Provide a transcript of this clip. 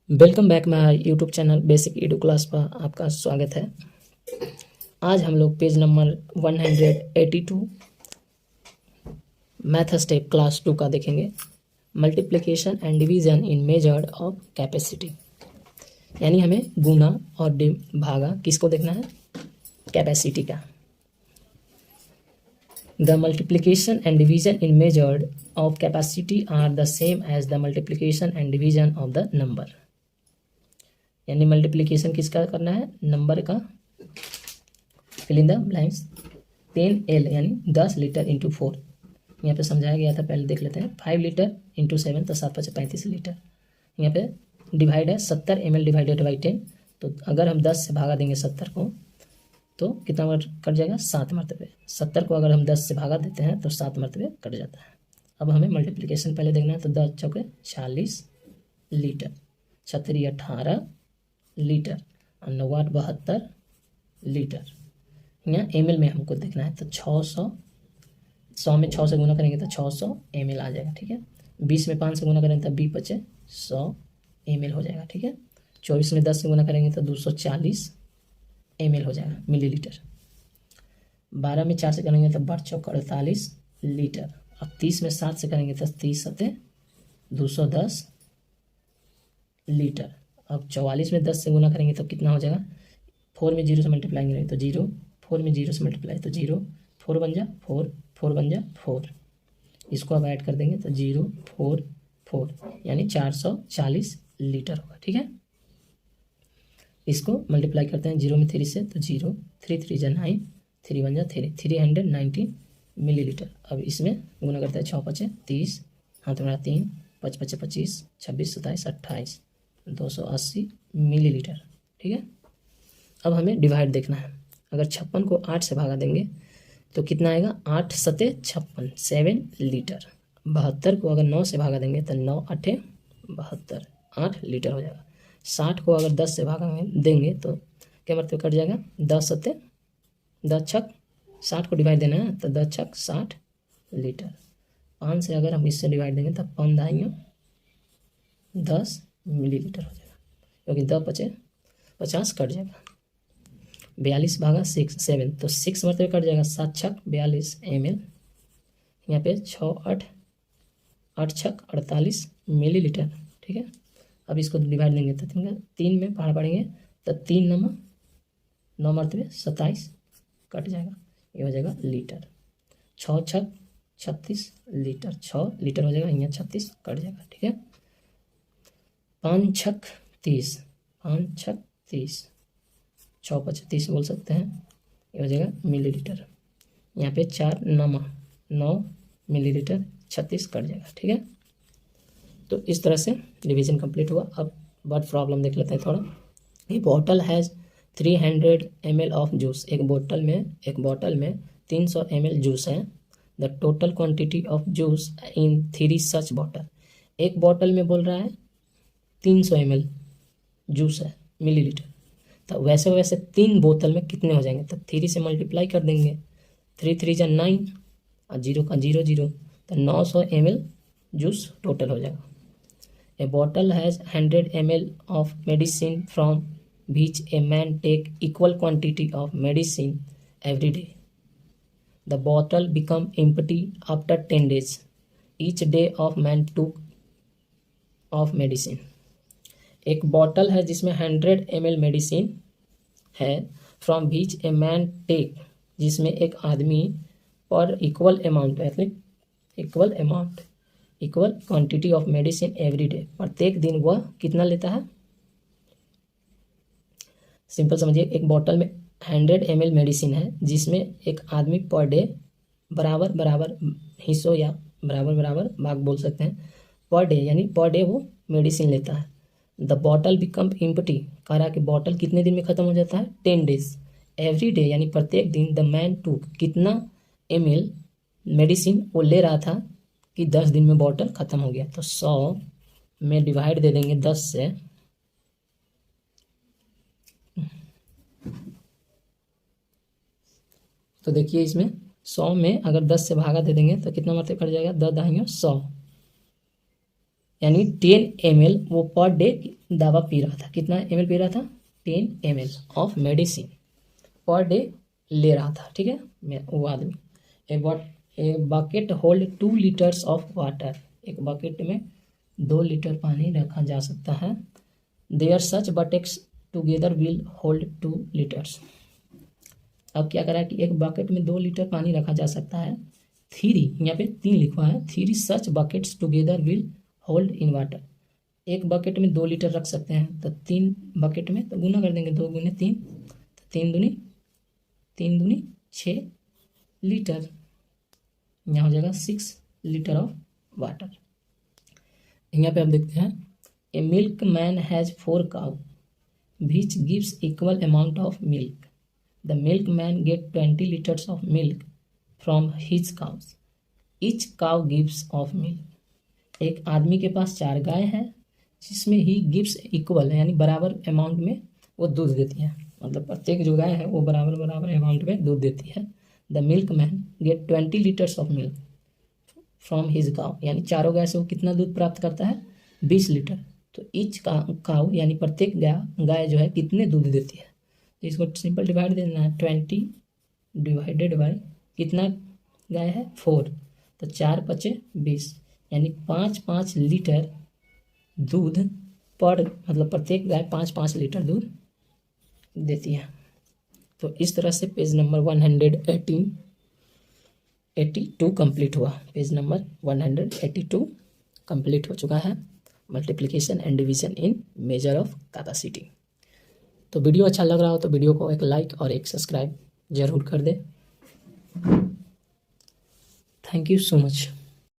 Welcome back my YouTube channel basic edu class पर आपका स्वागत है। आज हम लोग page number 182 math step class 2 का देखेंगे। Multiplication and division in measured of capacity, यानी हमें गुना और भागा किसको देखना है? कैपेसिटी का। The multiplication and division in measured of capacity are the same as the multiplication and division of the number, यानी मल्टीप्लिकेशन किसका करना है? नंबर का। Fill in the blanks. 10L यानी 10 लीटर इंटू 4 यहाँ पे समझाया गया था, पहले देख लेते हैं। 5 लीटर इंटू 7 तो 7 × 35 लीटर। यहाँ पे डिवाइड है 70 ml डिवाइडेड बाई 10, तो अगर हम 10 से भागा देंगे 70 को तो कितना कट जाएगा? 7 मरतबे। 70 को अगर हम 10 से भागा देते हैं तो 7 मरतबे कट जाता है। अब हमें मल्टीप्लिकेशन पहले देखना है, तो 10 चौके 40 लीटर, 36 18 लीटर और 9 8 72 लीटर। यहाँ ml में हमको देखना है, तो 600, 100 में 6 से गुना करेंगे तो 600 ml आ जाएगा। ठीक है। 20 में 5 से गुना करेंगे तो 20 × 5 = 100 ml हो जाएगा। ठीक है। 24 में 10 से गुना करेंगे तो 240 ml हो जाएगा, मिलीलीटर। 12 में 4 से करेंगे तो 12 × 4 = 48 लीटर। और 30 में 7 से करेंगे तो 30 × 7 = 210 लीटर। अब 44 में 10 से गुना करेंगे तो कितना हो जाएगा? 4 में 0 से मल्टीप्लाई करेंगे तो 0, 4 में 0 से मल्टीप्लाई तो 0, 4 बन जा 4, 4 बन जा 4। इसको अब ऐड कर देंगे तो 0 4 4 यानी 440 लीटर होगा। ठीक है। इसको मल्टीप्लाई करते हैं 0 में 3 से, तो 0 3 3 × 9, 3 बन जा 3, 390 मिलीलीटर। अब इसमें गुना करते हैं 6 × 5 = 30, हाथ में 3, 5 × 5 = 25, 26 27 28, 280 मिलीलीटर। ठीक है। अब हमें डिवाइड देखना है। अगर 56 को 8 से भागा देंगे तो कितना आएगा? 8 × 7 = 7 लीटर। 72 को अगर 9 से भागा देंगे तो 9 × 8 = 72, 8 लीटर हो जाएगा। 60 को अगर 10 से भागा देंगे तो क्या मतलब कट जाएगा? 10 × 10 60 को डिवाइड देना है, तो 10 × 60 लीटर। 5 से अगर हम इससे डिवाइड देंगे तो 5 × 10 मिलीलीटर हो जाएगा, क्योंकि 10 × 5 = 50 कट जाएगा। 42 भागा 6 7, तो 6 मरतबे कट जाएगा। 7 × 6 = 42 ml। यहाँ पे 6 8 8 × 6 = 48 मिलीलीटर। ठीक है। अब इसको डिवाइड देंगे तो 3 में पढ़ेंगे तो 3 9 9 मरतबे 27 कट जाएगा, ये हो जाएगा लीटर। 6 × 6 = 36 लीटर, 6 लीटर हो जाएगा। यहाँ 36 कट जाएगा। ठीक है। 5 × 6 = 30, 5 × 6 = 30, 6 × 5 = 30 बोल सकते हैं, ये हो जाएगा मिलीलीटर। यहाँ पे 4 9 9 मिलीलीटर, 36 कट जाएगा। ठीक है। तो इस तरह से डिवीजन कंप्लीट हुआ। अब वर्ड प्रॉब्लम देख लेते हैं थोड़ा। A bottle has 300 ml of juice, एक बोतल में 300 ml जूस है। The total quantity of juice in 3 such bottle, एक बॉटल में बोल रहा है 300 ml जूस है मिलीलीटर, तो वैसे 3 बोतल में कितने हो जाएंगे? तो 3 से मल्टीप्लाई कर देंगे, 3 3 × 9 और 0 का 0 0, तो 900 ml जूस टोटल हो जाएगा। A bottle has 100 ml of medicine from which a man take equal quantity of medicine every day. The bottle become empty after 10 days. Each day of man took of medicine. एक bottle है जिसमें 100 ml medicine है, from which a man take, जिसमें एक आदमी पर equal amount equal quantity of medicine every day, प्रत्येक दिन वह कितना लेता है? सिंपल समझिए, एक बोतल में 100 ml मेडिसिन है जिसमें एक आदमी पर डे बराबर हिस्सों या बराबर भाग बोल सकते हैं, पर डे यानी पर डे वो मेडिसिन लेता है। द बॉटल बिकम एम्प्टी, कह रहा है कि बॉटल कितने दिन में ख़त्म हो जाता है? 10 डेज। एवरी डे यानी प्रत्येक दिन। द मैन टूक, कितना ml मेडिसिन वो ले रहा था कि 10 दिन में बॉटल ख़त्म हो गया, तो 100 में डिवाइड दे देंगे 10 से, तो देखिए इसमें 100 में अगर 10 से भागा दे देंगे तो कितना मरतबे कट जाएगा? 10 × 100, यानी 10 ml वो पर डे दवा पी रहा था। कितना ml पी रहा था? 10 ml of medicine per day ले रहा था। ठीक है, वो आदमी। A bucket hold 2 litres of water, एक बकेट में 2 लीटर पानी रखा जा सकता है। There such buckets together will hold 2 litres. अब क्या करा कि एक बकेट में 2 लीटर पानी रखा जा सकता है। 3, यहाँ पे 3 लिखा है, 3 such buckets together will hold in water. एक बकेट में 2 लीटर रख सकते हैं, तो 3 बकेट में तो गुना कर देंगे, 2 गुने 3, तो 3 दूनी 6 लीटर, यहाँ हो जाएगा 6 लीटर ऑफ वाटर। यहाँ पे आप देखते हैं, a milk man has 4 cow which gives equal amount of milk. The milkman get 20 liters of milk from his cows. Each cow gives of milk. एक आदमी के पास 4 गाय है, जिसमें ही गिव्स इक्वल यानी बराबर अमाउंट में वो दूध देती है। मतलब प्रत्येक जो गाय है वो बराबर अमाउंट में दूध देती है। The milk man get 20 litres of milk from his cow, यानी चारों गाय से वो कितना दूध प्राप्त करता है? 20 लीटर। तो ईच काउ यानी प्रत्येक गाय जो है कितने दूध देती है? तो इसको सिंपल डिवाइड देना है, 20 डिवाइडेड बाय कितना गाय है? 4, तो 4 × 20, यानी 5 लीटर दूध पर, मतलब प्रत्येक गाय 5 लीटर दूध देती है। तो इस तरह से पेज नंबर 182 कंप्लीट हुआ। पेज नंबर 182 कंप्लीट हो चुका है, multiplication and division in measure of capacity. तो वीडियो अच्छा लग रहा हो तो वीडियो को एक लाइक और एक सब्सक्राइब जरूर कर दे। Thank you so much.